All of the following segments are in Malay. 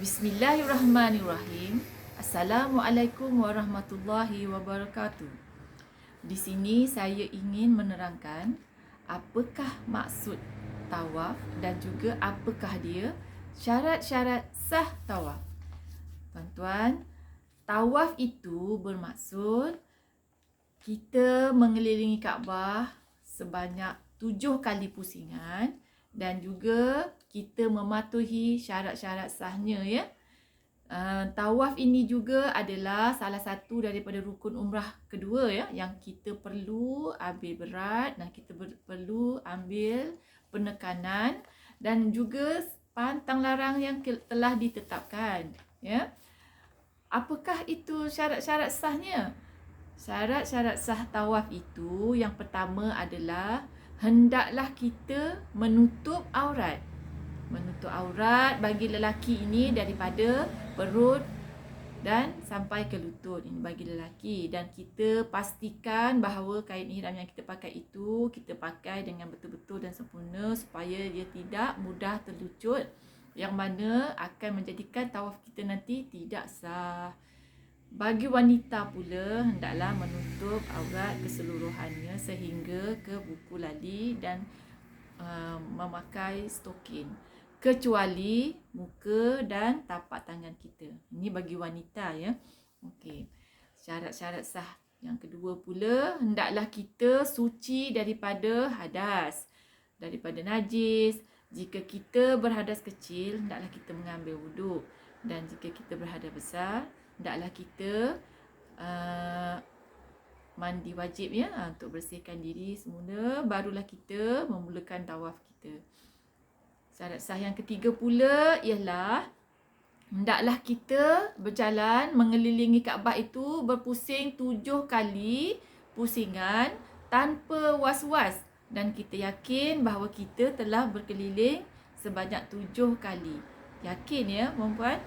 Bismillahirrahmanirrahim. Assalamualaikum warahmatullahi wabarakatuh. Di sini saya ingin menerangkan apakah maksud tawaf dan juga apakah dia syarat-syarat sah tawaf. Tuan-tuan, tawaf itu bermaksud kita mengelilingi Kaabah sebanyak 7 kali pusingan dan juga kita mematuhi syarat-syarat sahnya, ya. Tawaf ini juga adalah salah satu daripada rukun umrah kedua, ya, yang kita perlu ambil berat dan kita perlu ambil penekanan dan juga pantang larang yang telah ditetapkan, ya. Apakah itu syarat-syarat sahnya? Syarat-syarat sah tawaf itu yang pertama adalah hendaklah kita menutup aurat. Menutup aurat bagi lelaki ini daripada perut dan sampai ke lutut. Ini bagi lelaki. Dan kita pastikan bahawa kain ihram yang kita pakai itu kita pakai dengan betul-betul dan sempurna supaya dia tidak mudah terlucut, yang mana akan menjadikan tawaf kita nanti tidak sah. Bagi wanita pula hendaklah menutup aurat keseluruhannya sehingga ke buku lali dan memakai stokin, kecuali muka dan tapak tangan kita. Ini bagi wanita, ya. Okey. Syarat-syarat sah yang kedua pula, hendaklah kita suci daripada hadas, daripada najis. Jika kita berhadas kecil, hendaklah kita mengambil wuduk, dan jika kita berhadas besar, hendaklah kita mandi wajib, ya, untuk bersihkan diri semula, barulah kita memulakan tawaf kita. Syarat sah yang ketiga pula ialah hendaklah kita berjalan mengelilingi Kaabah itu berpusing 7 kali pusingan tanpa was-was, dan kita yakin bahawa kita telah berkeliling sebanyak 7 kali. Yakin, ya, perempuan?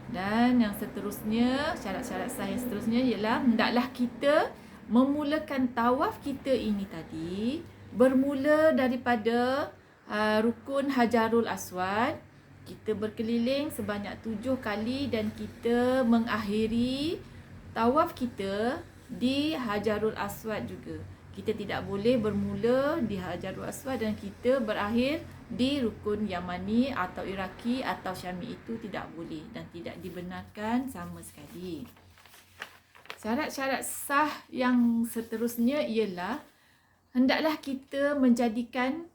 Dan yang seterusnya, syarat-syarat sah yang seterusnya ialah hendaklah kita memulakan tawaf kita ini tadi bermula daripada rukun Hajarul Aswad. Kita berkeliling sebanyak 7 kali dan kita mengakhiri tawaf kita di Hajarul Aswad juga. Kita tidak boleh bermula di Hajarul Aswad dan kita berakhir di rukun Yamani atau Iraki atau Syami. Itu tidak boleh dan tidak dibenarkan sama sekali. Syarat-syarat sah yang seterusnya ialah hendaklah kita menjadikan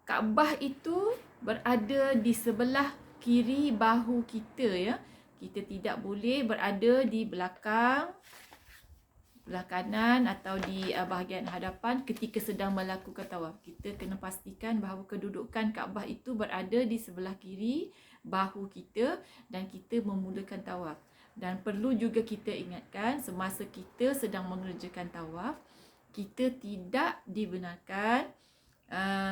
Kaabah itu berada di sebelah kiri bahu kita, ya. Kita tidak boleh berada di belakang, belah kanan atau di bahagian hadapan ketika sedang melakukan tawaf. Kita kena pastikan bahawa kedudukan Kaabah itu berada di sebelah kiri bahu kita dan kita memulakan tawaf. Dan perlu juga kita ingatkan semasa kita sedang mengerjakan tawaf, kita tidak dibenarkan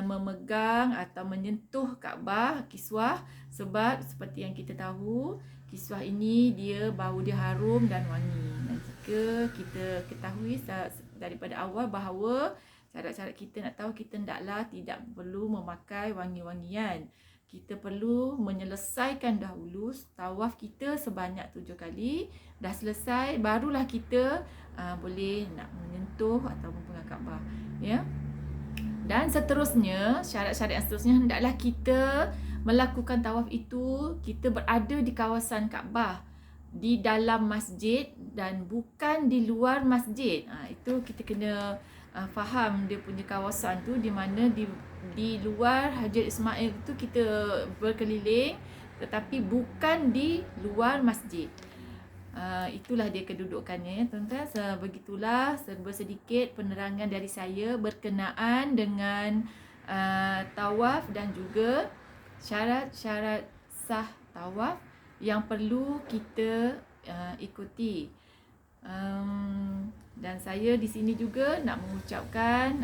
memegang atau menyentuh Kaabah, kiswah, sebab seperti yang kita tahu, kiswah ini bau dia harum dan wangi. Dan jika kita ketahui daripada awal bahawa syarat-syarat kita nak tahu, kita hendaklah tidak perlu memakai wangi-wangian. Kita perlu menyelesaikan dahulu tawaf kita sebanyak 7 kali. Dah selesai, barulah kita boleh nak menyentuh atau memegang Kaabah, ya. Dan seterusnya, syarat-syarat yang seterusnya, hendaklah kita melakukan tawaf itu, kita berada di kawasan Kaabah, di dalam masjid dan bukan di luar masjid. Itu kita kena faham dia punya kawasan tu di mana di luar Hajar Ismail itu kita berkeliling, tetapi bukan di luar masjid. Itulah dia kedudukannya, ya, tuan-tuan. Begitulah serba sedikit penerangan dari saya berkenaan dengan tawaf dan juga syarat-syarat sah tawaf yang perlu kita ikuti. Dan saya di sini juga nak mengucapkan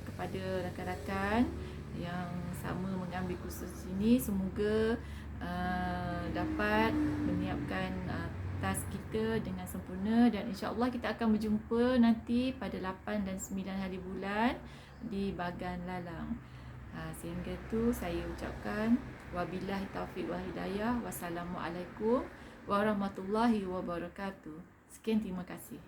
kepada rakan-rakan yang sama mengambil kursus ini, semoga dapat menyiapkan task kita dengan sempurna, dan insya-Allah kita akan berjumpa nanti pada 8 dan 9 hari bulan di Bagan Lalang. Sehingga tu saya ucapkan Wabillahi taufiq wal hidayah. Wassalamualaikum warahmatullahi wabarakatuh. Sekian, terima kasih.